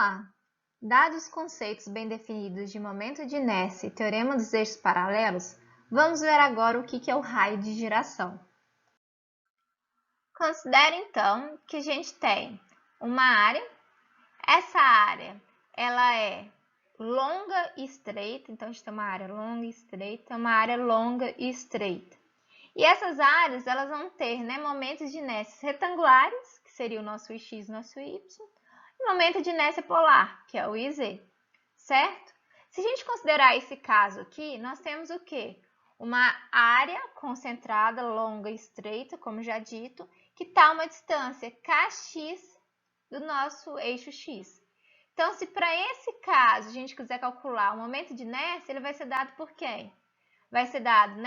lá! Dados os conceitos bem definidos de momento de inércia e teorema dos eixos paralelos, vamos ver agora o que é o raio de giração. Considere então que a gente tem uma área. Essa área ela é longa e estreita, então a gente tem uma área longa e estreita, uma área longa e estreita. E essas áreas elas vão ter momentos de inércia retangulares, que seria o nosso x e o nosso y, e momento de inércia polar, que é o iz, certo? Se a gente considerar esse caso aqui, nós temos o quê? Uma área concentrada, longa e estreita, como já dito, que está a uma distância kx do nosso eixo x. Então, se para esse caso a gente quiser calcular o momento de inércia, ele vai ser dado por quem? Vai ser dado,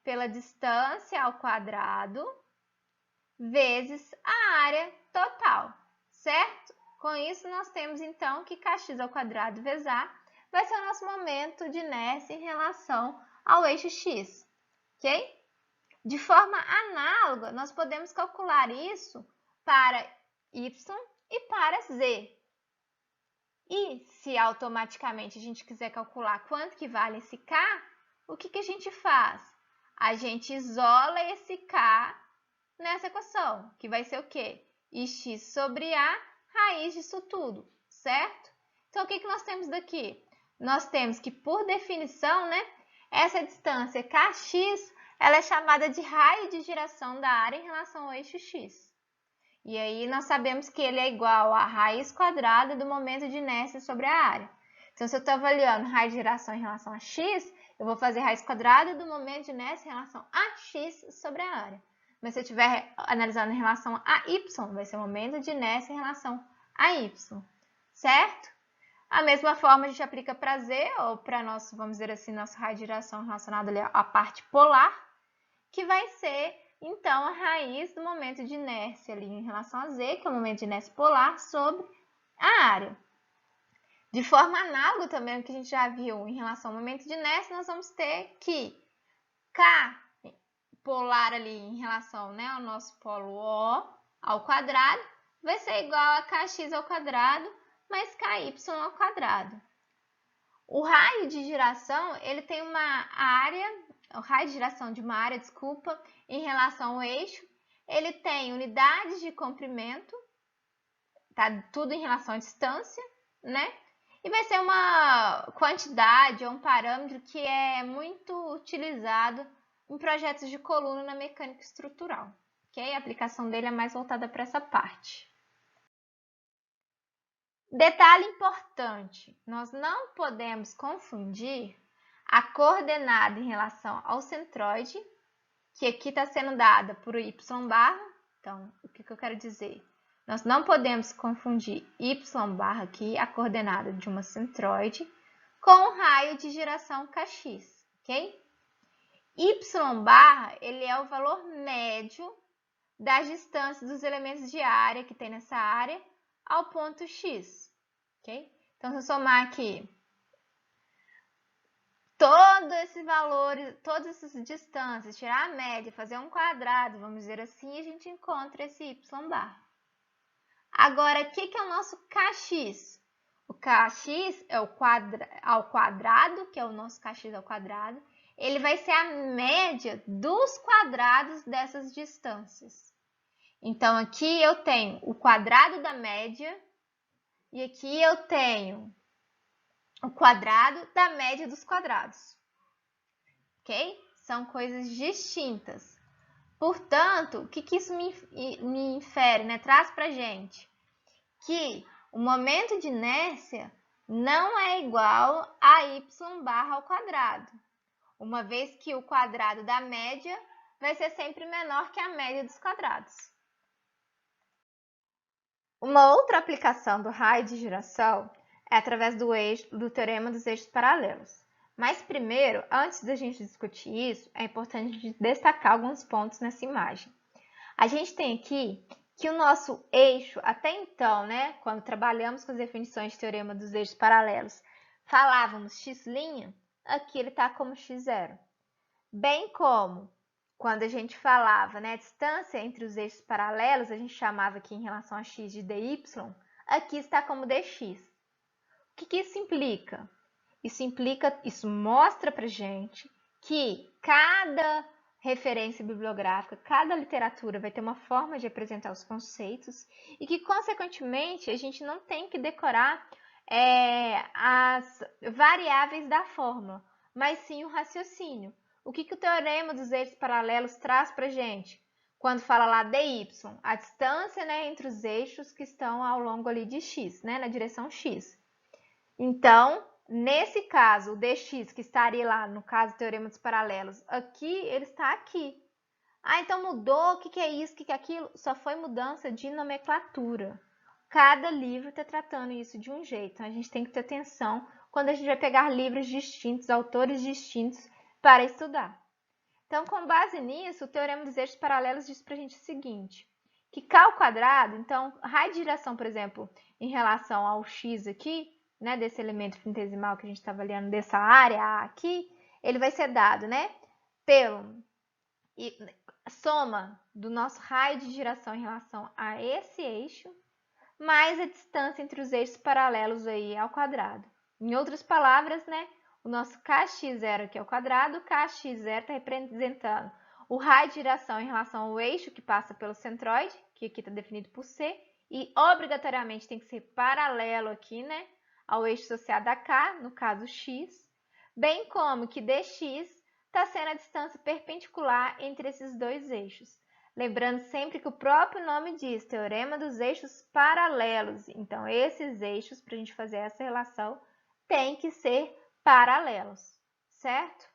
pela distância ao quadrado vezes a área total, certo? Com isso, nós temos então que kx ao quadrado vezes a vai ser o nosso momento de inércia em relação ao eixo x, ok? De forma análoga, nós podemos calcular isso para y e para z. E se automaticamente a gente quiser calcular quanto que vale esse k, o que a gente faz? A gente isola esse k nessa equação, que vai ser o quê? Ix sobre a raiz disso tudo, certo? Então, o que nós temos daqui? Nós temos que, por definição, essa distância kx, ela é chamada de raio de giração da área em relação ao eixo x. E aí, nós sabemos que ele é igual a raiz quadrada do momento de inércia sobre a área. Então, se eu estou avaliando raio de giração em relação a x, eu vou fazer raiz quadrada do momento de inércia em relação a x sobre a área. Mas se eu estiver analisando em relação a y, vai ser o momento de inércia em relação a y, certo? A mesma forma a gente aplica para z, ou para nosso, vamos dizer assim, nosso raio de giração relacionado ali à parte polar, que vai ser, então, a raiz do momento de inércia ali em relação a z, que é o momento de inércia polar, sobre a área. De forma análoga também, o que a gente já viu em relação ao momento de inércia, nós vamos ter que k polar ali em relação ao nosso polo O ao quadrado, vai ser igual a kx ao quadrado mais ky ao quadrado. O raio de giração, ele tem uma área, o raio de giração de uma área, desculpa, em relação ao eixo, ele tem unidades de comprimento, tá tudo em relação à distância, E vai ser uma quantidade ou um parâmetro que é muito utilizado em projetos de coluna na mecânica estrutural, ok? A aplicação dele é mais voltada para essa parte. Detalhe importante, nós não podemos confundir a coordenada em relação ao centroide, que aqui está sendo dada por y barra. Então, o que eu quero dizer? Nós não podemos confundir y barra aqui, a coordenada de uma centroide, com o raio de giração kx, ok? Y barra, ele é o valor médio das distâncias dos elementos de área que tem nessa área ao ponto x, ok? Então, se eu somar aqui todos esses valores, todas essas distâncias, tirar a média, fazer um quadrado, vamos dizer assim, a gente encontra esse y barra. Agora, o que é o nosso kx? O kx é ao quadrado, que é o nosso kx ao quadrado. Ele vai ser a média dos quadrados dessas distâncias. Então, aqui eu tenho o quadrado da média e aqui eu tenho o quadrado da média dos quadrados. Ok? São coisas distintas. Portanto, o que isso me infere, traz para a gente? Que o momento de inércia não é igual a y barra ao quadrado, uma vez que o quadrado da média vai ser sempre menor que a média dos quadrados. Uma outra aplicação do raio de giração é através do teorema dos eixos paralelos. Mas primeiro, antes da gente discutir isso, é importante destacar alguns pontos nessa imagem. A gente tem aqui que o nosso eixo, até então, quando trabalhamos com as definições de teorema dos eixos paralelos, falávamos x', aqui ele está como x0. Bem como quando a gente falava, a distância entre os eixos paralelos, a gente chamava aqui em relação a x de dy, aqui está como dx. que isso implica? Isso mostra pra gente que cada referência bibliográfica, cada literatura vai ter uma forma de apresentar os conceitos e que, consequentemente, a gente não tem que decorar as variáveis da fórmula, mas sim o raciocínio. O que o teorema dos eixos paralelos traz para a gente? Quando fala lá dy, a distância, né, entre os eixos que estão ao longo ali de x, né, na direção x. Então, nesse caso, o dx que estaria lá, no caso do teorema dos paralelos, aqui, ele está aqui. Ah, então mudou, o que é isso, o que é aquilo? Só foi mudança de nomenclatura. Cada livro está tratando isso de um jeito, então a gente tem que ter atenção quando a gente vai pegar livros distintos, autores distintos, para estudar. Então, com base nisso, o teorema dos eixos paralelos diz para a gente o seguinte, que K ao quadrado, então, raio de giração, por exemplo, em relação ao x aqui, né, desse elemento infinitesimal que a gente está avaliando, dessa área A aqui, ele vai ser dado, né, pelo soma do nosso raio de giração em relação a esse eixo, mais a distância entre os eixos paralelos aí ao quadrado. Em outras palavras, né, o nosso kx0 aqui ao quadrado, o kx0 está representando o raio de giração em relação ao eixo que passa pelo centroide, que aqui está definido por C, e obrigatoriamente tem que ser paralelo aqui, né, ao eixo associado a K, no caso x, bem como que dx está sendo a distância perpendicular entre esses dois eixos. Lembrando sempre que o próprio nome diz teorema dos eixos paralelos. Então, esses eixos, para a gente fazer essa relação, tem que ser paralelos, certo?